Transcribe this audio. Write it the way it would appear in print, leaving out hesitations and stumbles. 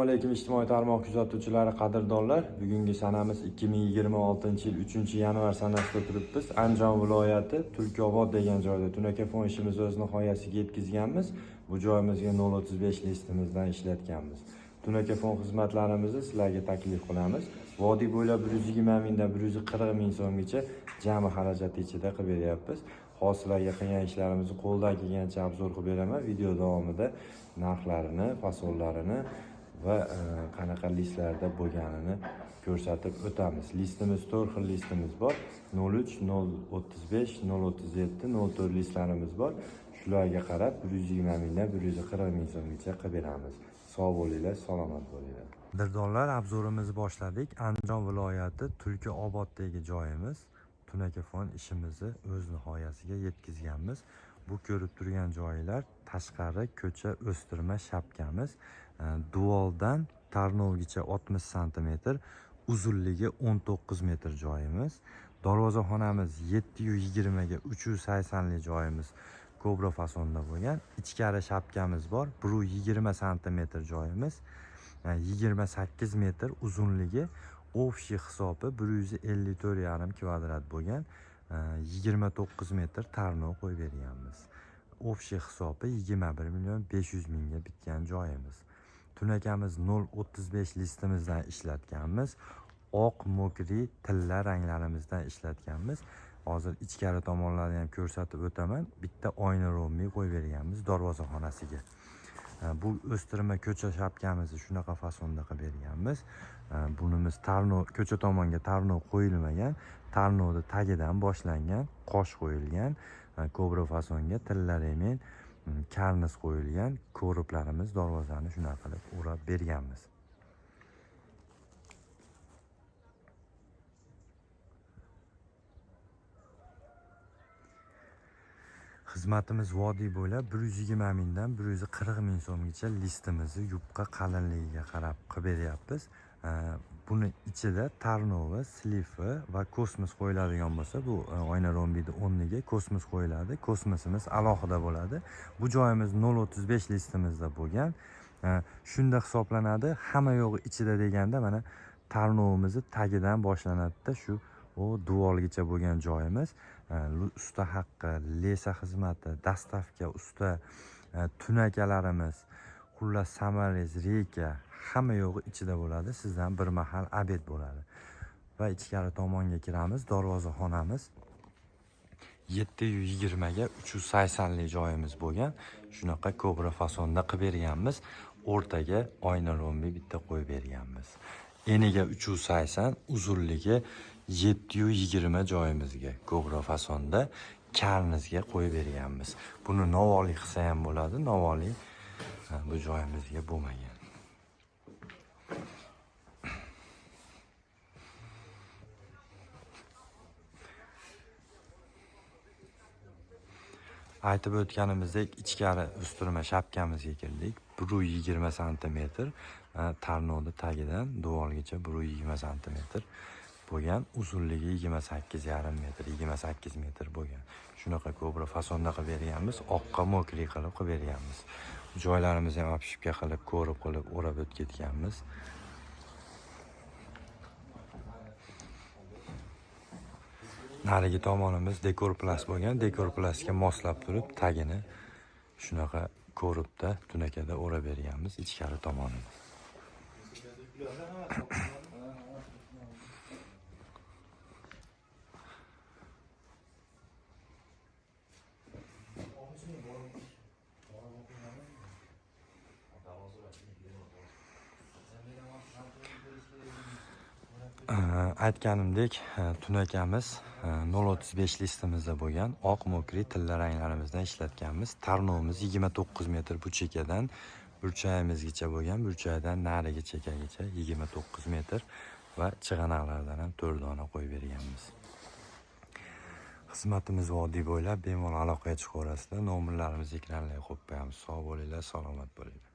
alaykum ijtimoiy tarmoq kuzatuvchilari, qadrdonlar. Bugungi sanamiz 2026-yil 3-yanvar sanasida turibmiz. Andijon viloyati Tulkiobod degan joyda tunakafon ishimizni o'z nihoyasiga yetkazganmiz. Bu joyimizga 035 listimizdan ishlatganmiz. Tunakafon xizmatlarimizni sizlarga taklif qilamiz. Vodiy bo'ylab 120 mingdan 140 ming so'mgacha jami xarajat ichida qilib beryapmiz. Hosilaga qilgan ishlarimizni qo'ldan kelgancha obzor qilib beraman. Video davomida narxlarini, fasollarini va qanaqa listlarda bo'lganini ko'rsatib o'tamiz. Listimiz 4 xil listimiz bor. 03, 035, 037, 04 listlarimiz bor. Shularga qarab 120 mingdan 140 ming so'mgacha qilib beramiz. Sog' bo'linglar, salomat bo'linglar. Qadrdonlar, obzorimizni boshladik. Andijon viloyati Tulkioboddagi joyimiz. Tunakafon ishimizni o'z nihoyasiga yetkazganmiz. Bu ko'rib turgan joylar tashqari ko'cha o'stirma shapkamiz. Dualdan Tarnovgacha 60 sm, uzunligi 19 metr joyimiz. Darvozaxonamiz 720 ga 380 lik joyimiz kobra fasonda bo'lgan. Ichkari shapkamiz bor. 120 sm joyimiz. 28 metr uzunligi, общий hisobi 154,5 kvadrat bo'lgan. 29 metr tarnov qo'yib berganmiz. Общий hisobi 21 million 500 mingga bitgan joyimiz. Tunakamiz 035 listimizdan ishlatganmiz. Oq, mokri, tilla ranglarimizdan ishlatganmiz. Hozir ichkari tomonlarni ham ko'rsatib o'taman. Bitta oyna rombi qo'yib berganmiz darvozaxonasiga. Bu o'stirma ko'cha shapkamizni shunaqa fasonda qilib berganmiz. Bunimiz tarnov, ko'cha tomonga tarnov qo'yilmagan. Tarnovni tagidan boshlangan, qosh qo'yilgan, kobra fasonga tilla remen, karniz qo'yilgan. Ko'riblarimiz darvozani shunaqa qilib o'rab berganmiz. Xizmatimiz vodiy bo'ylab 120 mingdan 140 ming so'mgacha listimizni yupqa qalinligiga qarab qilib beryapmiz. Buni ichida tarnovi, slifi va kosmos qo'yiladigan bo'lsa, bu oyna rombini o'rniga kosmos qo'yiladi. Kosmosimiz alohida bo'ladi. Bu joyimiz 035 listimizda bo'lgan. Shunda hisoblanadi. Hamma yo'g'i ichida deganda mana tarnovimizni tagidan boshlanadi-da, shu duolgacha bo'lgan joyimiz. Usta haqqi, lesa xizmati, dastavka, usta, tunakalarimiz, xullas samarez, reyka hamma yo'g'i ichida bo'ladi. Sizdan bir mahal obed bo'ladi. Va ichkari tomonga kiramiz. Darvozaxonamiz 720 ga 380 lik joyimiz bo'lgan. Shunaqa kobra fasonda qilib berganmiz. O'rtaga oyna rombi bitta qo'yib berganmiz. Eniga 380, uzunligi 720 joyimizga kobra fasonda karnizga qo'yib berganmiz. Buni novoli qilsa ham bo'ladi. Novoli bu joyimizga bo'lmagan. Aytib o'tganimizdek, ichkari o'stirma shapkamizga kirdik. 120 sm, tarnovni tagidan duolgacha 120 sm bo'lgan, uzunligi 28,5 metr, 28 metr bo'lgan. Shunaqa kobra fasonda qilib berganmiz, oqqa mokri qilib berganmiz. Joylarimizni ham obshipka qilib, ko'rib qilib o'rab o'tganmiz. Narigi tomonimiz dekor plas bo'lgan. Dekor plasga moslab turib, tagini shunaqa ko'ribda tunakada o'rab berganmiz ichkari tomonimiz. Aytganimdek, tunakamiz 035 listimizda bo'lgan, oq, mokri, tilla ranglarimizdan ishlatganmiz. Tarnovimiz 29 metr bu chekadan burchagimizgacha bo'lgan, burchakdan narigi chekagacha 29 metr va chig'anoqlardan ham 4 dona qo'yib berganmiz. Xizmatimiz vodiy bo'ylab bemalol aloqaga chiqaverasizlar. Nomerlarimizni ekranlarga qo'yib qo'yamiz. Sog' bo'linglar, salomat bo'linglar.